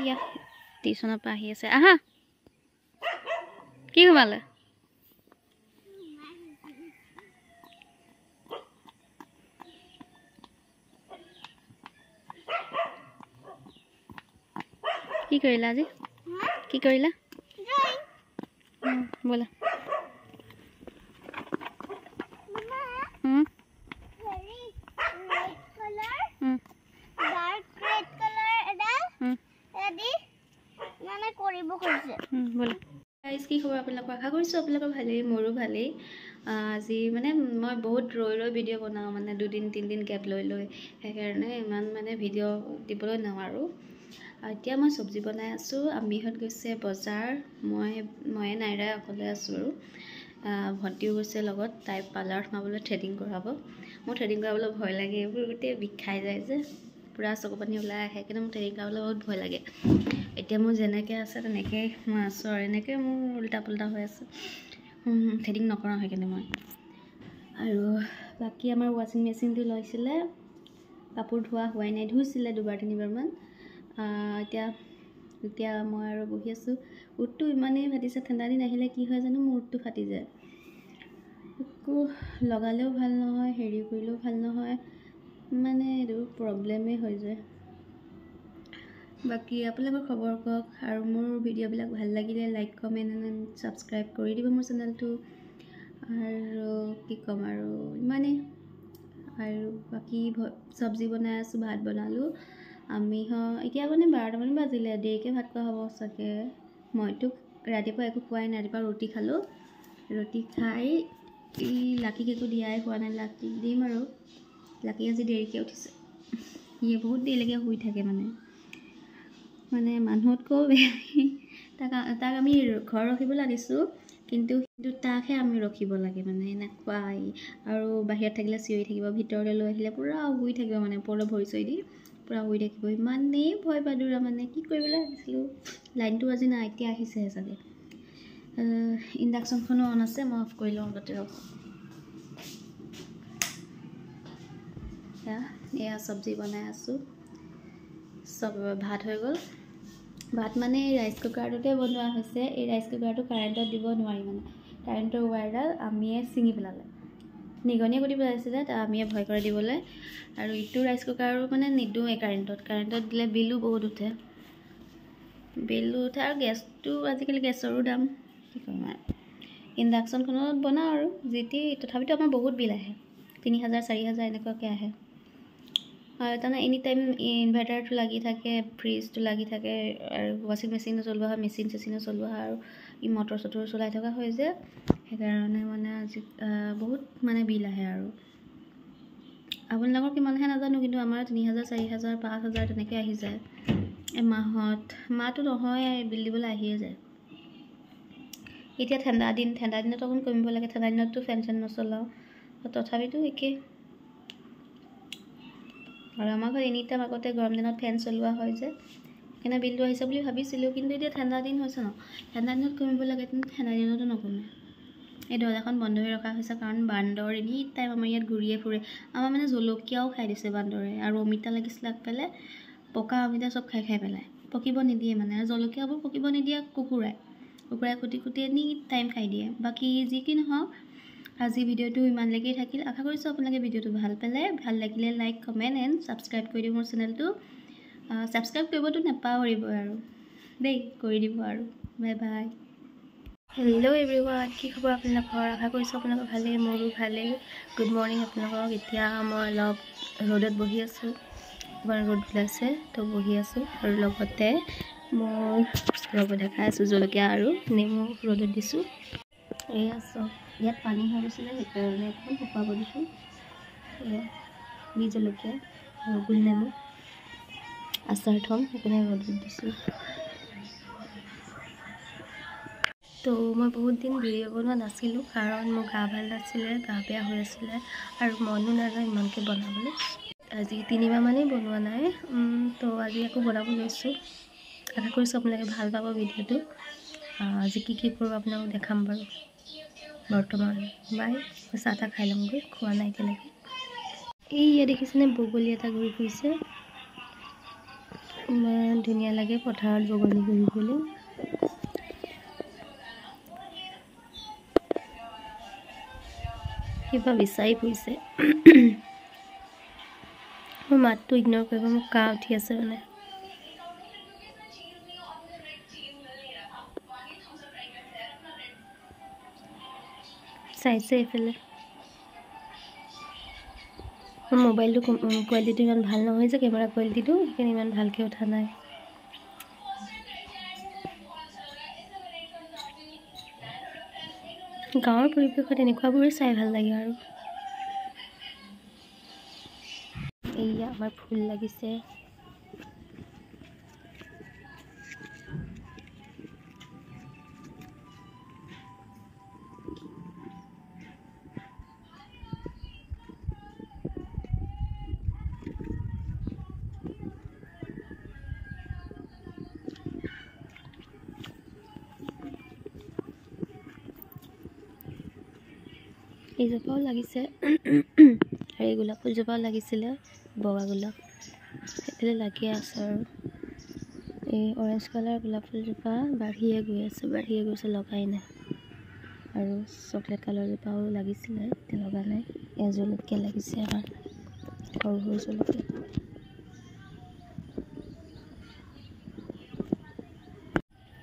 ইয়া টিউচনৰ পৰা আহি আছে আহা কি সোমালে কি কৰিলা আজি কি কৰিলা बोला কি খবৰ আপোনালোকক আশা কৰিছোঁ আপোনালোকৰ ভালেই মোৰো ভালেই আজি মানে মই বহুত ৰৈ ভিডিঅ' বনাওঁ মানে দুদিন তিনিদিন গেপ লৈ সেইকাৰণে ইমান মানে ভিডিঅ' দিবলৈ নোৱাৰোঁ এতিয়া মই চব্জি বনাই আছোঁ আমিহঁত গৈছে বজাৰ মই নাইৰা অকলে আছোঁ আৰু ভণ্টিও গৈছে লগত তাই পাৰ্লাৰত সোমাবলৈ থ্ৰেডিং কৰাব মোৰ থ্ৰেডিং কৰাবলৈ ভয় লাগে এইবোৰ গোটেই বিষাই যায় যে পুৰা চকু পানী ওলাই আহে কিন্তু মোৰ থ্ৰেডিং কৰাবলৈ বহুত ভয় লাগে এতিয়া মোৰ যেনেকৈ আছে তেনেকৈ মই আছোঁ আৰু এনেকৈ মোৰ উল্টা পুল্টা হৈ আছে থ্ৰেডিং নকৰাওঁ সেইকাৰণে মই আৰু বাকী আমাৰ ৱাশ্বিং মেচিনটো লৈছিলে কাপোৰ ধোৱা হোৱাই নাই ধুইছিলে দুবাৰ তিনিবাৰমান এতিয়া মই আৰু বহি আছোঁ উঠটো ইমানেই ফাটিছে ঠাণ্ডা দিন আহিলে কি হয় জানো মোৰ উঠটো ফাটি যায় একো লগালেও ভাল নহয় হেৰি কৰিলেও ভাল নহয় মানে এইটো প্ৰব্লেমেই হৈ যায় বাকী আপোনালোকৰ খবৰ কওক আৰু মোৰ ভিডিঅ'বিলাক ভাল লাগিলে লাইক কমেণ্ট এণ্ড ছাবস্ক্ৰাইব কৰি দিব মোৰ চেনেলটো আৰু কি ক'ম আৰু ইমানেই আৰু বাকী চব্জি বনাই আছোঁ ভাত বনালোঁ আমি এতিয়া মানে 12টামান বাজিলে দেৰিকৈ ভাত খোৱা হ'ব চাগে মইতো ৰাতিপুৱা একো খোৱাই নাই ৰাতিপুৱা ৰুটি খালোঁ ৰুটি খাই লাকিক একো দিয়াই খোৱা নাই লাকিক দিম আৰু লাকি আজি দেৰিকৈ উঠিছে সি বহুত দেৰিলৈকে শুই থাকে মানে মানুহতকৈ বেয়া তাক আমি ঘৰ ৰখিবলৈ আনিছোঁ কিন্তু তাকহে আমি ৰখিব লাগে মানে এনেকুৱাই আৰু বাহিৰত থাকিলে চিঞৰি থাকিব ভিতৰলৈ লৈ আহিলে পূৰা শুই থাকিব মানে ওপৰলৈ ভৰি চৰি দি পূৰা শুই থাকিব ইমানেই ভয় পাদুৰা মানে কি কৰিবলৈ ভাবিছিলোঁ লাইনটো আজি নাই এতিয়া আহিছেহে চাগে ইণ্ডাকশ্যনখনো অন আছে মই অফ কৰি লওঁ আগতে ৰখ এয়া চব্জি বনাই আছোঁ চব ভাত হৈ গ'ল ভাত মানে ৰাইচ কুকাৰটোতে বনোৱা হৈছে এই ৰাইচ কুকাৰটো কাৰেণ্টত দিব নোৱাৰি মানে কাৰেণ্টৰ ৱায়াৰডাল আমিয়ে ছিঙি পেলালে নিগনিয়ে কুটি পেলাইছিলে আমিয়ে ভয় কৰে দিবলৈ আৰু ইটো ৰাইচ কুকাৰো মানে নিদিওঁৱে কাৰেণ্টত দিলে বিলো বহুত উঠে আৰু গেছটো আজিকালি গেছৰো দাম কি ক'ম আৰু ইণ্ডাকশ্যনখনত বনাওঁ আৰু তথাপিতো আমাৰ বহুত বিল আহে 3000 4000 এনেকুৱাকৈ আহে তাৰমানে এনি টাইম ইনভাৰ্টাৰটো লাগি থাকে ফ্ৰিজটো লাগি থাকে আৰু ৱাশ্বিং মেচিনো চলোৱা হয় মেচিন চেচিনো চলোৱা হয় আৰু মটৰ চটৰো চলাই থকা হয় যে সেইকাৰণে মানে আজি বহুত মানে বিল আহে আৰু আপোনালোকৰ কিমান আহে নাজানো কিন্তু আমাৰ 3000 4000 5000 তেনেকৈ আহি যায় মাহটো নহয় বিল দিবলৈ আহিয়ে যায় এতিয়া ঠাণ্ডা দিনত অকণ কমিব লাগে ঠাণ্ডা দিনততো ফেন চেন নচলাওঁ তথাপিতো একেই আৰু আমাৰ ঘৰত এনি টাইম আগতে গৰম দিনত ফেন চলোৱা হয় যে সেইকাৰণে বিলটো আহিছে বুলি ভাবিছিলোঁ কিন্তু এতিয়া ঠাণ্ডা দিন হৈছে ন ঠাণ্ডা দিনত কমিব লাগে কিন্তু ঠাণ্ডা দিনতো নকমে এই দৰ্জাখন বন্ধ হৈ ৰখা হৈছে কাৰণ বান্দৰ এনি টাইম আমাৰ ইয়াত ঘূৰিয়ে ফুৰে আমাৰ মানে জলকীয়াও খাই দিছে বান্দৰে আৰু অমিতা লাগিছিলে আগফালে পকা অমিতা চব খাই পেলায় পকিব নিদিয়ে মানে আৰু জলকীয়াবোৰ পকিব নিদিয়ে কুকুৰাই কুটি এনি টাইম খাই দিয়ে বাকী যি কি নহওক আজি ভিডিঅ'টো ইমানলৈকে থাকিল আশা কৰিছোঁ আপোনালোকে ভিডিঅ'টো ভাল লাগিলে লাইক কমেণ্ট এণ্ড ছাবস্ক্ৰাইব কৰি দিব মোৰ চেনেলটো ছাবস্ক্ৰাইব কৰিবতো নাপাহৰিব আৰু দেই কৰি দিব আৰু বাই বাই হেল্ল' এভৰিৱান কি খবৰ আপোনালোকৰ আশা কৰিছোঁ আপোনালোকৰ ভালেই মোৰো ভালেই গুড মৰ্ণিং আপোনালোকক এতিয়া মই অলপ ৰ'দত বহি আছোঁ ৰ'দ ওলাইছে তো বহি আছোঁ আৰু লগতে মোৰ লগত দেখাই আছোঁ জলকীয়া আৰু নেমু ৰ'দত দিছোঁ এয়া চব ইয়াত পানী হৈ গৈছিলে সেইকাৰণে অকণমান শুকুৱাব দিছোঁ বি জলকীয়া আৰু গোল নেমু আচাৰ থ'ম সেইকাৰণে ৰ'দত দিছোঁ তো মই বহুত দিন ভিডিঅ' বনোৱা নাছিলোঁ কাৰণ মোৰ গা ভাল নাছিলে গা বেয়া হৈ আছিলে আৰু মনো নাযায় ইমানকৈ বনাবলৈ আজি 3 মাহ মানেই বনোৱা নাই তো আজি আকৌ বনাব লৈছোঁ আশা কৰিছোঁ আপোনালোকে ভাল পাব ভিডিঅ'টো আজি কি কৰোঁ আপোনালোকক দেখাম বাৰু বৰ্তমান বাই চাহ তাহ খাই ল'মগৈ খোৱা নাই এতিয়ালৈকে এইয়া দেখিছেনে বগলী এটা ঘূৰি ফুৰিছে ইমান ধুনীয়া লাগে পথাৰত বগলী বহিবলৈ। কিবা বিচাৰি ফুৰিছে। মোৰ মাতটো ইগন'ৰ কৰিব, মোক কাহ উঠি আছে মানে। চাইছে এইফালে। মোৰ মোবাইলটো কোৱালিটিটো ইমান ভাল নহয় যে, কেমেৰা কোৱালিটিটো সেইকাৰণে ইমান ভালকৈ উঠা নাই। গাঁৱৰ পৰিৱেশত এনেকুৱাবোৰে চাই ভাল লাগে আৰু। এইয়া আমাৰ ফুল লাগিছে। এইজোপাও লাগিছে আৰু এই গোলাপ ফুলজোপাও লাগিছিলে, বগা গোলাপ সেইফালে লাগি আছে। আৰু এই অৰেঞ্জ কালাৰ গোলাপ ফুলজোপা বাঢ়িয়ে গৈছে, লগাই নাই। আৰু চকলেট কালাৰজোপাও লাগিছিলে, এতিয়া লগা নাই। এয়া জলকীয়া লাগিছে আমাৰ, সৰু সৰু জলকীয়া।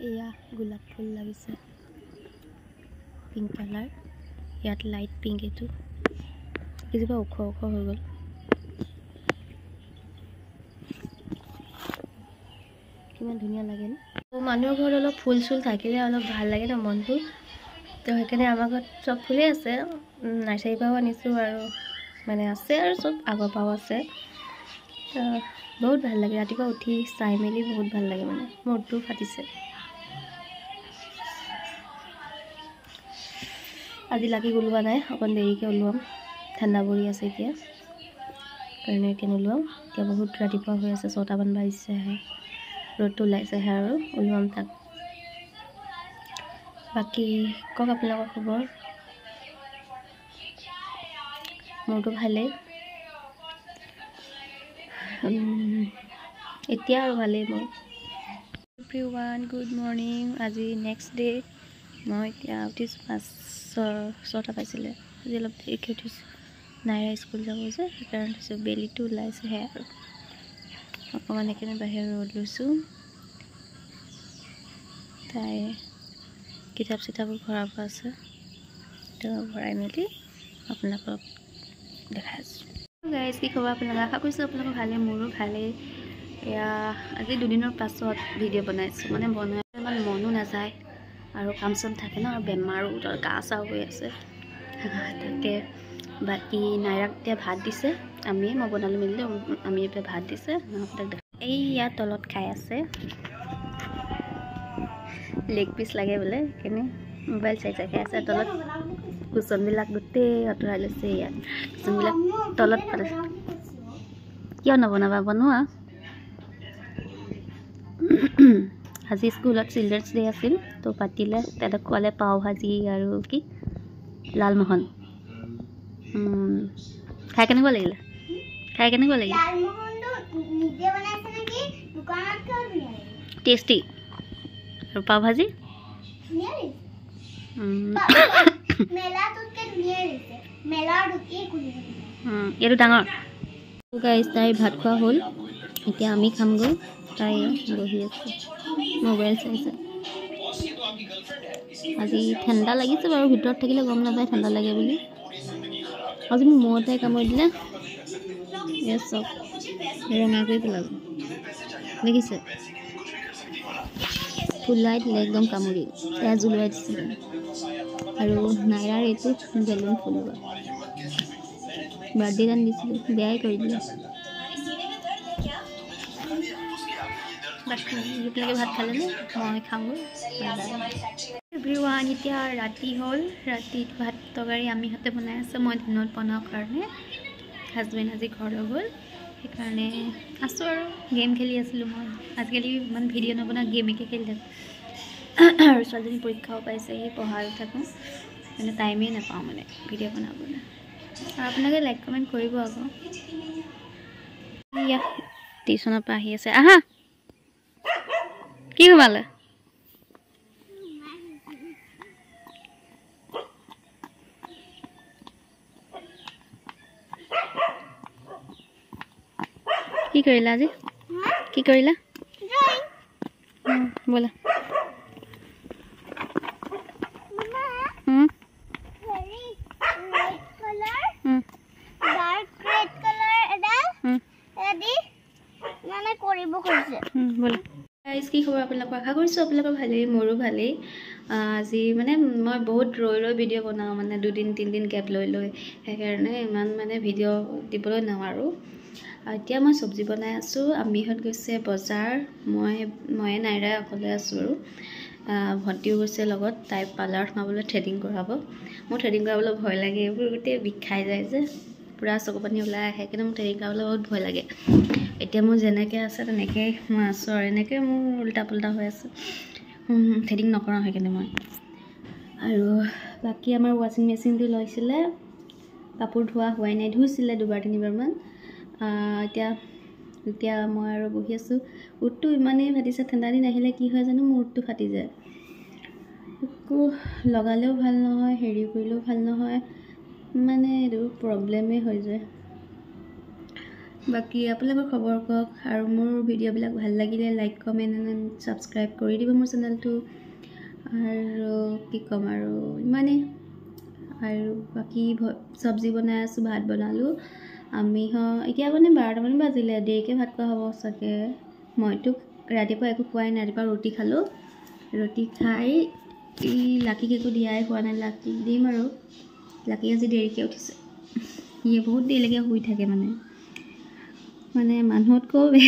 এয়া গোলাপ ফুল লাগিছে, পিংক কালাৰ। ইয়াত লাইট পিংক, এইজোপা ওখ হৈ গ'ল। কিমান ধুনীয়া লাগে ন। মানুহৰ ঘৰত অলপ ফুল চুল থাকিলে অলপ ভাল লাগে ন মনটো। তো সেইকাৰণে আমাৰ ঘৰত চব ফুলেই আছে, নাৰ্চাৰীৰ পৰাও আনিছোঁ আৰু মানে আছে আৰু চব আগৰ পৰাও আছে। বহুত ভাল লাগে, ৰাতিপুৱা উঠি চাই মেলি বহুত ভাল লাগে, মানে মূৰটো ফাটিছে। আজি লাগি ওলোৱা নাই, অকণ দেৰিকৈ ওলোৱাম, ঠাণ্ডা পৰি আছে এতিয়া কাৰণে এতিয়া নোলোৱাম। এতিয়া বহুত ৰাতিপুৱা হৈ আছে, 6টামান বাজিছেহে, ৰ'দটো ওলাইছেহে আৰু ওলোৱাম তাক। বাকী কওক আপোনালোকৰ খবৰ? মোৰতো ভালেই এতিয়া, আৰু ভালেই মোৰ। Everyone good morning. আজি নেক্সট ডে। মই এতিয়া উঠিছোঁ 6টা পাইছিলে। আজি অলপ দেৰিকৈ উঠিছোঁ, নাইৰা স্কুল যাব যে সেইকাৰণে উঠিছোঁ। বেলিটো ওলাইছেহে আৰু অকণমান এইখিনি বাহিৰত ৰ'দ লৈছোঁ। তাই কিতাপ চিতাপবোৰ ভৰাব আছে, তো ভৰাই মেলি আপোনালোকক দেখাই আছোঁ। গাইজ কি খবৰ আপোনালোকে? আশা কৰিছোঁ আপোনালোকৰ ভালেই, মোৰো ভালেই। এয়া আজি 2 দিনৰ পাছত ভিডিঅ' বনাইছোঁ, মানে বনাই ইমান মনো নাযায় আৰু কাম চাম থাকে ন, আৰু বেমাৰো গা চা হৈ আছে তাকে। বাকী নাইৰাক এতিয়া ভাত দিছে, মই বনালোঁ মেলিলোঁ, আমি এতিয়া ভাত দিছে। এই ইয়াত তলত খাই আছে, লেগ পিচ লাগে বোলে, সেইকাৰণে মোবাইল চাই খাই আছে। তলত কুচনবিলাক গোটেই আঁতৰাই লৈছে, ইয়াত কুচনবিলাক তলত পেলাইছে। কিয় নবনাবা, বনোৱা। আজি স্কুলত চিলড্ৰেনছ ডে আছিল, তো পাতিলে, তাতে খোৱালে পাও ভাজি আৰু কি লালমোহন। খাই কেনেকুৱা লাগিলে? টেষ্টি। আৰু পাও ভাজি এইটো ডাঙৰ। গাইজ তাই ভাত খোৱা হ'ল, এতিয়া আমি খামগৈ। তাই বহি আছে, মোবাইল চাইছে। আজি ঠাণ্ডা লাগিছে বাৰু, ভিতৰত থাকিলে গম নাপায় ঠাণ্ডা লাগে বুলি। আজি মোৰ মূৰ এটাই কামুৰি দিলে, এয়া চব ৰঙা কৰি পেলাব, দেখিছে? ফুলাই দিলে একদম কামুৰি, এয়া জুলুৱাই দিছে। আৰু নাইৰাৰ এইটো বেলুন ফুলোৱা, বাৰ্থডে গান দিছিলোঁ, বেয়াই কৰি দিলে। আপোনালোকে ভাত খালেনে? মই খাওঁগৈ। এভৰিৱান এতিয়া ৰাতি হ'ল, ৰাতিত ভাত তৰকাৰী আমিহঁতে বনাই আছে, মই দিনত বনাওঁ কাৰণে। হাজবেণ্ড আজি ঘৰলৈ গ'ল, সেইকাৰণে আছোঁ আৰু গেম খেলি আছিলোঁ। মই আজিকালি ইমান ভিডিঅ' নবনাওঁ, গেমকে খেলি থাকোঁ। আৰু ছোৱালীজনী পৰীক্ষাও পাইছে, সেই পঢ়াই থাকোঁ, মানে টাইমেই নাপাওঁ মানে ভিডিঅ' বনাবলৈ। আৰু আপোনালোকে লাইক কমেণ্ট কৰিব আকৌ। ইয়াত টিউশ্যনৰ পৰা আহি আছে, আহা কি সোমালে কি কৰিলা আজি কি কৰিলা बोला কি খবৰ আপোনালোকক আশা কৰিছোঁ আপোনালোকৰ ভালেই মোৰো ভালেই আজি মানে মই বহুত ৰৈ ভিডিঅ' বনাওঁ মানে 2 দিন 3 দিন গেপ লৈ সেইকাৰণে ইমান মানে ভিডিঅ' দিবলৈ নোৱাৰোঁ এতিয়া মই চব্জি বনাই আছোঁ আমিহঁত গৈছে বজাৰ মই নাইৰা অকলে আছোঁ আৰু ভণ্টিও গৈছে লগত তাই পাৰ্লাৰত সোমাবলৈ থ্ৰেডিং কৰাব মোৰ থ্ৰেডিং কৰাবলৈ ভয় লাগে এইবোৰ গোটেই বিষাই যায় যে পুৰা চকু পানী ওলাই আহে কিন্তু মোৰ থ্ৰেডিং কৰাবলৈ বহুত ভয় লাগে এতিয়া মোৰ যেনেকৈ আছে তেনেকৈ মই আছোঁ আৰু এনেকৈ মোৰ উল্টা পুল্টা হৈ আছে থ্ৰেডিং নকৰাওঁ সেইকাৰণে মই আৰু বাকী আমাৰ ৱাশ্বিং মেচিনটো লৈছিলে কাপোৰ ধোৱা হোৱাই নাই ধুইছিলে 2-3 বাৰমান এতিয়া মই আৰু বহি আছোঁ উঠটো ইমানেই ফাটিছে ঠাণ্ডা দিন আহিলে কি হয় জানো মোৰ উঠটো ফাটি যায় একো লগালেও ভাল নহয় হেৰি কৰিলেও ভাল নহয় মানে এইটো প্ৰব্লেমেই হৈ যায় বাকী আপোনালোকৰ খবৰ কওক আৰু মোৰ ভিডিঅ'বিলাক ভাল লাগিলে লাইক কমেণ্ট এণ্ড ছাবস্ক্ৰাইব কৰি দিব মোৰ চেনেলটো আৰু কি ক'ম আৰু ইমানেই আৰু বাকী চব্জি বনাই আছোঁ ভাত বনালোঁ আমি এতিয়া মানে 12টামান বাজিলে দেৰিকৈ ভাত খোৱা হ'ব চাগে মইতো ৰাতিপুৱা একো খোৱাই নাই ৰাতিপুৱা ৰুটি খালোঁ ৰুটি খাই লাকিক একো দিয়াই খোৱা নাই লাকিক দিম আৰু লাকি আজি দেৰিকৈ উঠিছে ইয়ে বহুত দেৰিলৈকে শুই থাকে মানে মানুহতকৈ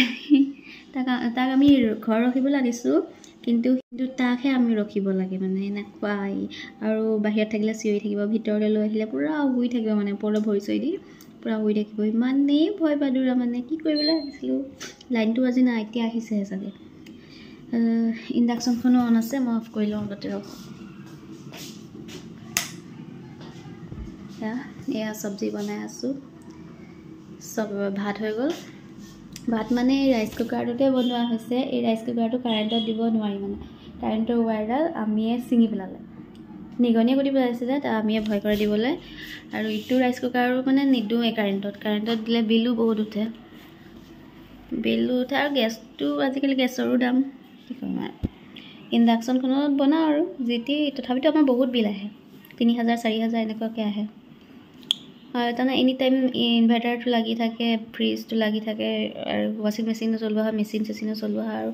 তাক আমি ঘৰ ৰখিবলৈ আনিছোঁ কিন্তু তাকহে আমি ৰখিব লাগে মানে এনেকুৱাই আৰু বাহিৰত থাকিলে চিঞৰি থাকিব ভিতৰলৈ লৈ আহিলে পূৰা শুই থাকিব মানে ওপৰলৈ ভৰি চৰি দি পূৰা শুই থাকিব ইমানেই ভয় পাদুৰা মানে কি কৰিবলৈ আহিছিলোঁ লাইনটো আজি নাই এতিয়া আহিছেহে চাগে ইণ্ডাকশ্যনখনো অন আছে মই অফ কৰি লওঁ আগতে ৰখ এয়া চব্জি বনাই আছোঁ চব ভাত হৈ গ'ল ভাত মানে ৰাইচ কুকাৰটোতে বনোৱা হৈছে এই ৰাইচ কুকাৰটো কাৰেণ্টত দিব নোৱাৰি মানে কাৰেণ্টৰ ৱায়াৰডাল আমিয়ে ছিঙি পেলালে নিগনিয়ে কুটি পেলাইছিলে তাৰ আমিয়ে ভয় কৰে দিবলৈ আৰু ইটো ৰাইচ কুকাৰো মানে নিদিওঁৱে কাৰেণ্টত দিলে বিলো বহুত উঠে আৰু গেছটো আজিকালি গেছৰো দাম কি কৰিম আৰু ইণ্ডাকশ্যনখনত বনাওঁ আৰু তথাপিতো আমাৰ বহুত বিল আহে 3000-4000 এনেকুৱাকৈ আহে তাৰমানে এনি টাইম ইনভাৰ্টাৰটো লাগি থাকে ফ্ৰিজটো লাগি থাকে আৰু ৱাশ্বিং মেচিনো চলোৱা হয় মেচিনো চলোৱা হয় আৰু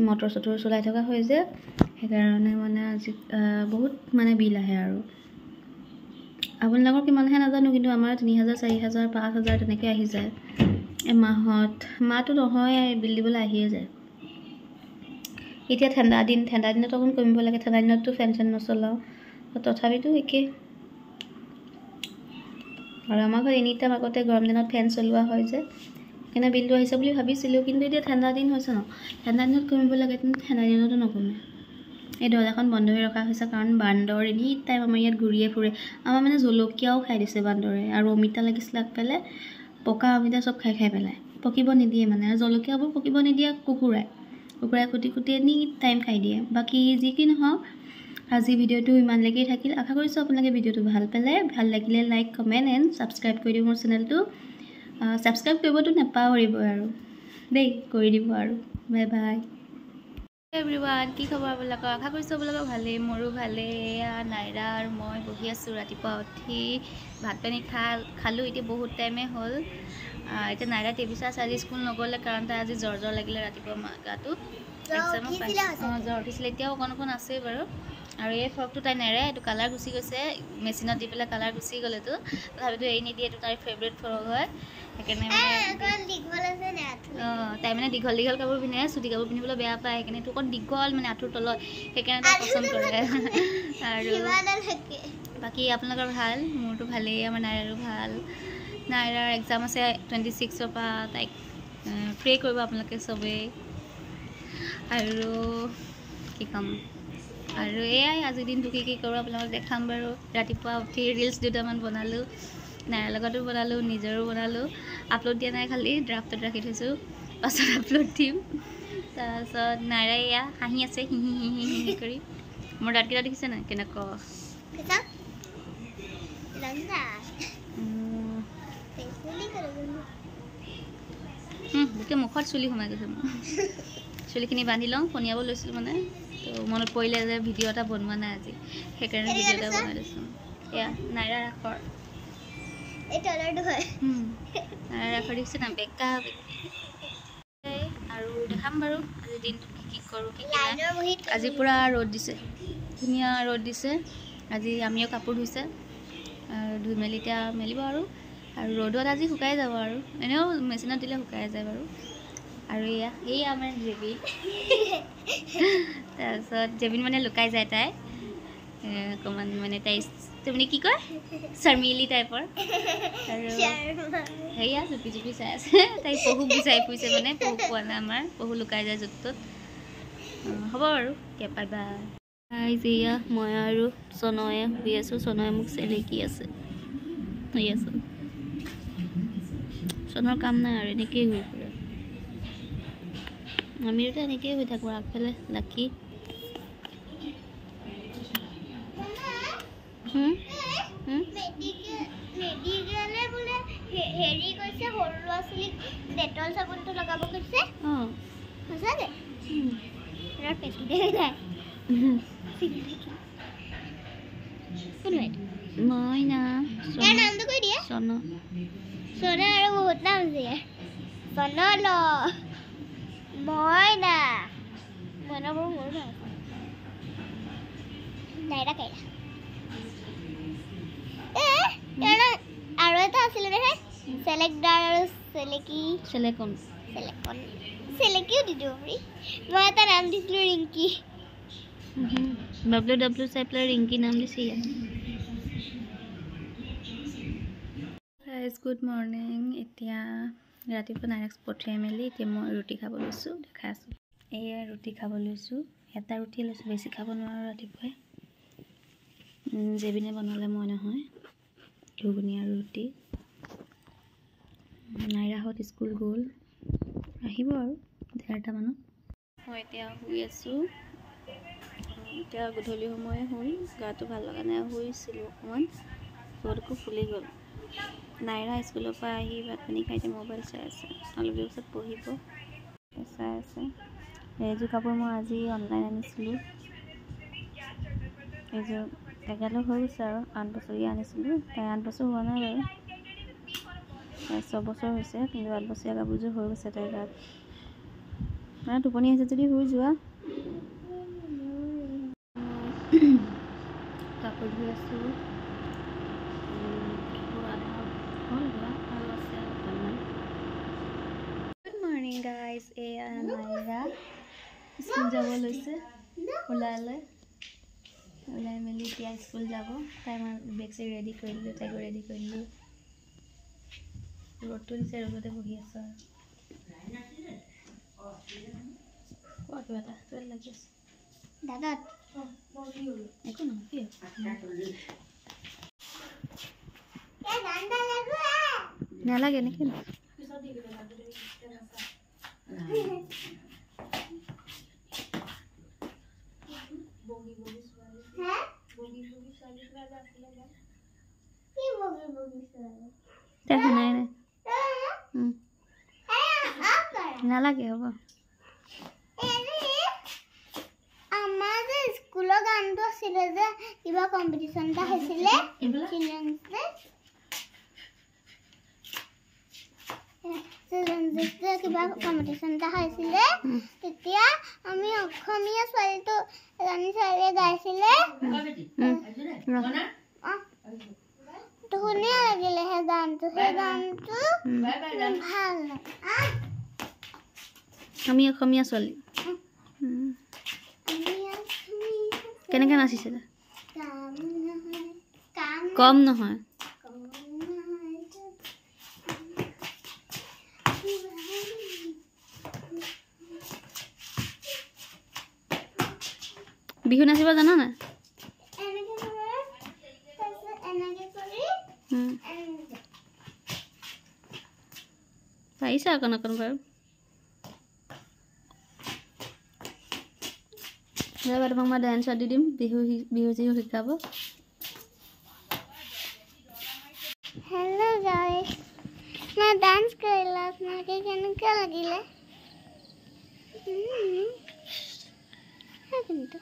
মটৰ চটৰ চলাই থকা হয় যে সেইকাৰণে মানে আজি বহুত মানে বিল আহে আৰু আপোনালোকৰ কিমান আহে নাজানো কিন্তু আমাৰ 3000-4000-5000 তেনেকৈ আহি যায় মাহটো নহয় বিল দিবলৈ আহিয়ে যায় এতিয়া ঠাণ্ডা দিনত অকণ কমিব লাগে ঠাণ্ডা দিনততো ফেন নচলাওঁ তথাপিতো একেই আৰু আমাৰ ঘৰত এনি টাইম আগতে গৰম দিনত ফেন চলোৱা হয় যে সেইকাৰণে বিলটো আহিছে বুলি ভাবিছিলোঁ কিন্তু এতিয়া ঠাণ্ডা দিন হৈছে ন ঠাণ্ডা দিনত কমিব লাগে কিন্তু ঠাণ্ডা দিনতো নকমে এই দৰ্জাখন বন্ধ হৈ ৰখা হৈছে কাৰণ বান্দৰ এনি টাইম আমাৰ ইয়াত ঘূৰিয়ে ফুৰে আমাৰ মানে জলকীয়াও খাই দিছে বান্দৰে আৰু অমিতা লাগিছিলে আগফালে পকা অমিতা চব খাই পেলায় পকিব নিদিয়ে মানে আৰু জলকীয়াবোৰ পকিব নিদিয়ে কুকুৰাই কুটি এনি টাইম খাই দিয়ে বাকী যি কি নহওক আজি ভিডিঅ'টো ইমানলৈকে থাকিল আশা কৰিছোঁ আপোনালোকে ভিডিঅ'টো ভাল লাগিলে লাইক কমেণ্ট এণ্ড ছাবস্ক্ৰাইব কৰি দিব মোৰ চেনেলটো ছাবস্ক্ৰাইব কৰিবতো নাপাহৰিব আৰু দেই কৰি দিব আৰু বাই বাই এভৰিৱান কি খবৰ আপোনালোকৰ আশা কৰিছোঁ আপোনালোকৰ ভালেই মোৰো ভালেই এয়া নাইৰা আৰু মই বহি আছোঁ ৰাতিপুৱা উঠি ভাত পানী খালোঁ এতিয়া বহুত টাইমে হ'ল এতিয়া নাইৰা টিভি চাই আজি স্কুল নগ'লে কাৰণ তাই আজি জ্বৰ লাগিলে ৰাতিপুৱা গাটো জ্বৰ উঠিছিলে এতিয়াও অকণ আছেই বাৰু আৰু এই ফ্ৰকটো তাই নেৰে এইটো কালাৰ গুচি গৈছে মেচিনত দি পেলাই কালাৰ গুচি গ'ল এইটো তথাপিতো এৰি নিদিয়ে এইটো তাইৰ ফেভৰেট ফ্ৰক হয় সেইকাৰণে তাই মানে দীঘল কাপোৰ পিন্ধে চুটি কাপোৰ পিন্ধিবলৈ বেয়া পায় সেইকাৰণে এইটো অকণ দীঘল মানে আঁঠুৰ তলত সেইকাৰণে তাই পচন্দ কৰে আৰু বাকী আপোনালোকৰ ভাল মোৰতো ভালেই আমাৰ নাইৰাৰো ভাল নাইৰাৰ এক্সাম আছে 26ৰ পৰা তাইক প্ৰে কৰিব আপোনালোকে চবেই আৰু কি ক'ম আৰু এয়াই আজিৰ দিনটো কি কৰোঁ আপোনালোকক দেখাম বাৰু ৰাতিপুৱা উঠি ৰিলচ দুটামান বনালোঁ নাইৰাৰ লগতো বনালোঁ নিজৰো বনালোঁ আপলোড দিয়া নাই খালি ড্ৰাফটত ৰাখি থৈছোঁ পাছত আপলোড দিম তাৰপিছত নাইৰা এয়া হাঁহি আছে হি কৰি মোৰ দাঁতকেইটা দেখিছে নাই কেনেকুৱা গোটেই মুখত চুলি সোমাই গৈছে মোৰ চুলিখিনি বান্ধি লওঁ পনিয়াব লৈছিলোঁ মানে তো মনত পৰিলে যে ভিডিঅ' এটা বনোৱা নাই আজি সেইকাৰণে ভিডিঅ' এটা বনাই লৈছোঁ এয়া নাইৰা ৰাখৰ নাইৰা ৰাখৰ দেখিছে না বেকা আৰু দেখাম বাৰু আজি দিনটো কি কৰোঁ কি আজি পূৰা ৰ'দ দিছে ধুনীয়া ৰ'দ দিছে আজি আমিও কাপোৰ ধুইছে আৰু ধুই মেলি এতিয়া মেলিব আৰু ৰ'দত আজি শুকাই যাব আৰু এনেও মেচিনত দিলে শুকাই যায় বাৰু আৰু এয়া আমাৰ জেবি তাৰপিছত জেবিন মানে লুকাই যায় তাই অকণমান মানে তাই তুমি কি কয় শৰ্মিলি টাইপৰ আৰু সেয়া জুপি জুপি চাই আছে তাই পহু বিচাৰি ফুৰিছে মানে পহু পোৱা নাই আমাৰ পহু লুকাই যায় য'ত ত'ত হ'ব আৰু এতিয়া পাবা এয়া মই আৰু চনয়ে শুই আছোঁ চনয়ে মোক চেলেকি আছে শুই আছোঁ চনৰ কাম নাই আৰু এনেকৈয়ে ঘূৰি ফুৰে আমিতো এনেকৈয়ে হৈ থাকোঁ আগফালে লাকি ডেটল চাবোনটো লগাব কৈছে সঁচাকে মই না নামটো কৈ দিয়া চন চন আৰু বহুত নাম আছে চনল মইনা মইনাবোৰ মোৰ নাম নাইৰা কাইৰা আৰু এটা আছিলে নহয় চেলেকদাৰ আৰু চেলেকিও দি দিব পাৰি মই এটা নাম দিছিলোঁ ৰিংকি WW চাই পেলাই ৰিংকি নাম দিছে গুড মৰ্ণিং এতিয়া ৰাতিপুৱা নাইৰাক পঠিয়াই মেলি এতিয়া মই ৰুটি খাব লৈছোঁ দেখাই আছোঁ এয়া ৰুটি খাব লৈছোঁ এটা ৰুটি লৈছোঁ বেছি খাব নোৱাৰোঁ ৰাতিপুৱাই জেবিনে বনালে মই নহয় ঘুগুনি আৰু ৰুটি নাইৰাহঁত স্কুল গ'ল আহিব আৰু 11টা মানত মই এতিয়া শুই আছোঁ এতিয়া গধূলি সময়ে শুই গাটো ভাল লগা নাই শুইছিলোঁ অকণমান ঘৰটো ফুলি গ'ল নাইৰা স্কুলৰ পৰা আহি ভাত পানী খাই এতিয়া মোবাইল চাই আছে অলপ দেৰি পিছত পঢ়িব চাই আছে এইযোৰ কাপোৰ মই আজি অনলাইন আনিছিলোঁ এইযোৰ একেলগ হৈ গৈছে আৰু 8 বছৰীয়া আনিছিলোঁ তাই 8 বছৰ হোৱা নাই বাৰু 6 বছৰ হৈছে কিন্তু 8 বছৰীয়া কাপোৰযোৰ হৈ গৈছে তাইৰ গাত মানে টোপনি আহিছে যদি শুই যোৱা কাপোৰ ধুই আছোঁ গুড মৰ্ণিং গাইজ এয়া নাইৰা স্কুল যাব লৈছে ওলাই মেলি এতিয়া স্কুল যাব তাই মই বেগ চেগ ৰেডি কৰিলোঁ তাইকো ৰেডি কৰিলোঁ ৰ'দটো দিছে ৰ'দতে বহি আছোঁ আৰু কোৱা কিবা এটা তোৰ লাগি আছে দাদাত একো নহয় কি নালাগে এনেকৈ নাই নালাগে হ'ব আমাৰ যে স্কুলৰ গানটো আছিলে যে কিবা কম্পিটিশ্যন এটা হৈছিলে কিবা কম্পিটিশ্যন এটা হৈছিলে তেতিয়া আমি অসমীয়া ছোৱালীটো এজনী ছোৱালীয়ে গাইছিলে ধুনীয়া লাগিলে সেই গানটো ভাল আমি অসমীয়া ছোৱালী কেনেকৈ নাচিছিলে কম নহয় বিহু নাচিব জানা নাই পাৰিছা অকণ অকণ বাৰু ৰ'বা তোমাক মই ডান্সত দি দিম, বিহু চিহু শিকাব। हेलो गाइस, मैं डांस करेला আপনাকে কেনেকুৱা লাগিলে? কিন্তু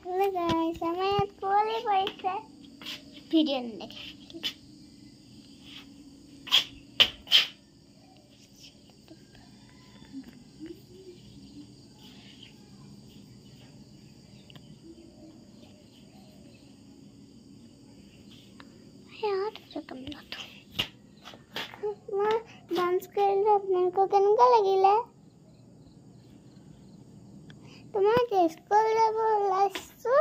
हेलो गाइस, আমি ইয়াত কোৱালি পাইছে ভিডিঅ' নেদেখে। मैं डांस करेला আপনাকে কেনেকুৱা লাগিলে? তোমাক স্কুল যাব ওলাইছো,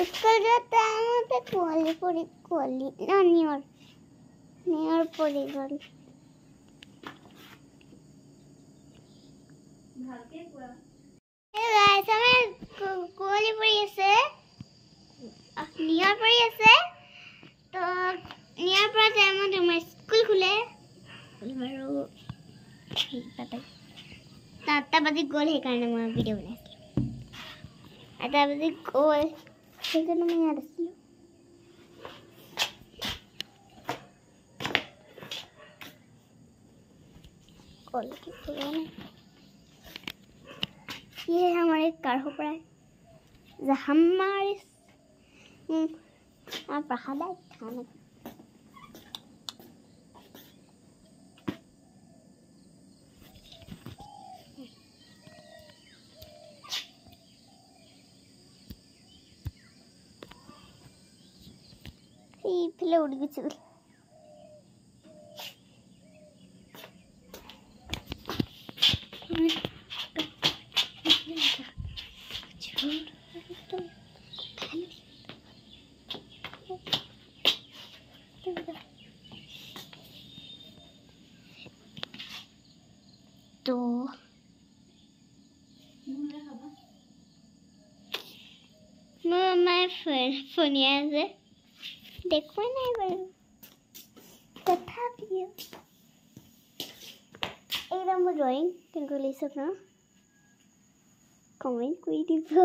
স্কুল যোৱাৰ টাইমতে কোৱালি নিয়ৰ পৰি গ'ল। কোৱালি পৰি আছে, নিয়ৰ পৰি আছে। তো নিয়াৰ পৰা টাইমত আমাৰ স্কুল খোলে আৰু 8টা বাজি গ'ল, সেইকাৰণে মই ভিডিঅ' বনাইছিলোঁ। 8টা বাজি গ'ল, সেইকাৰণে মই ইয়াত আছিলোঁ। ये है हमारे कार पर हमारे प्रसाद खाना इफले उड़ गई चल तो मैं फोनिया से देखो नहीं बड़े तथापि एकदम ड्राइंग किनको ले सकना कमेंट कोई दीपो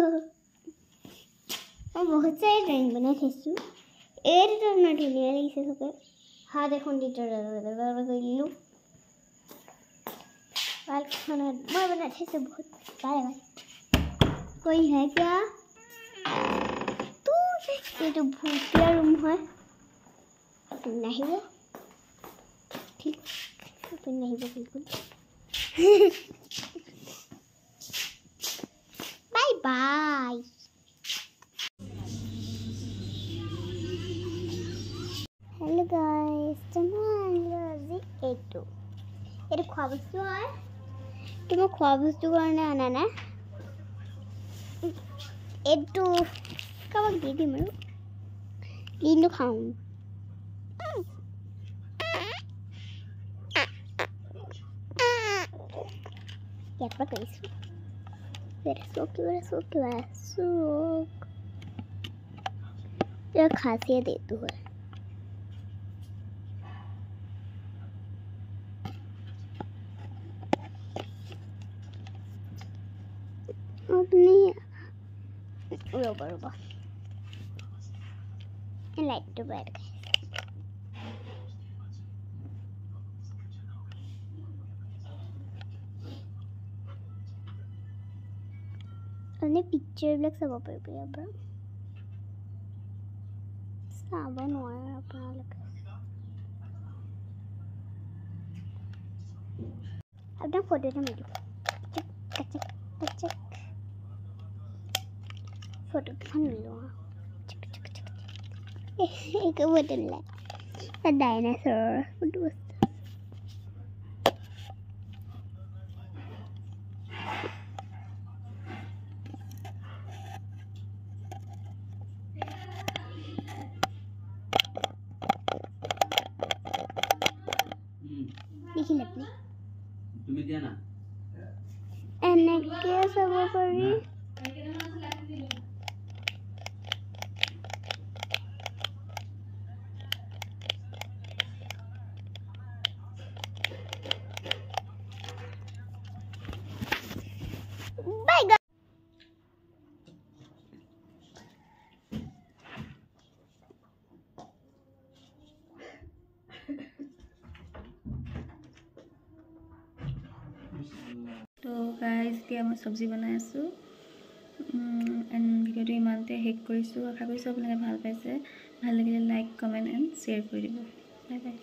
मैं बहुत सारे ड्राइंग बना थे तो ना ढूंढने वाले इसे सब हाँ देखो टीचर लू बाल खाना मैं बना थे से बहुत बारे कोई है क्या? ये तो भूतिया रूम है, नहीं वो ठीक तो नहीं वो बिल्कुल। Bye bye. हेलो गाइस, तुम्हारा एटू ये खवा बस्तु है, तुम खवा बस्तु करने आना ना एटू कब दे दी मैं लीनो खाऊं क्या पता कैसे मेरा सोक ये खासियत दे तू है अपनी बरोबर लाइट तो बैठ गए अपने पिक्चर ब्लैक सब ऊपर पे अब सावन हुआ है अपना लगा अपना फोटो तो मिलो चक photo kan dulu itu betul lah dinosaur aduh देखिए अपने तुम्हें क्या ना एने के सब करी বাই গাইজ। তো গাইজ এতিয়া মই চব্জি বনাই আছোঁ এণ্ড ভিডিঅ'টো ইমানতে শেষ কৰিছোঁ। আশা কৰিছোঁ আপোনালোকে ভাল পাইছে। ভাল লাগিলে লাইক কমেণ্ট এণ্ড শ্বেয়াৰ কৰি দিব। Bye bye.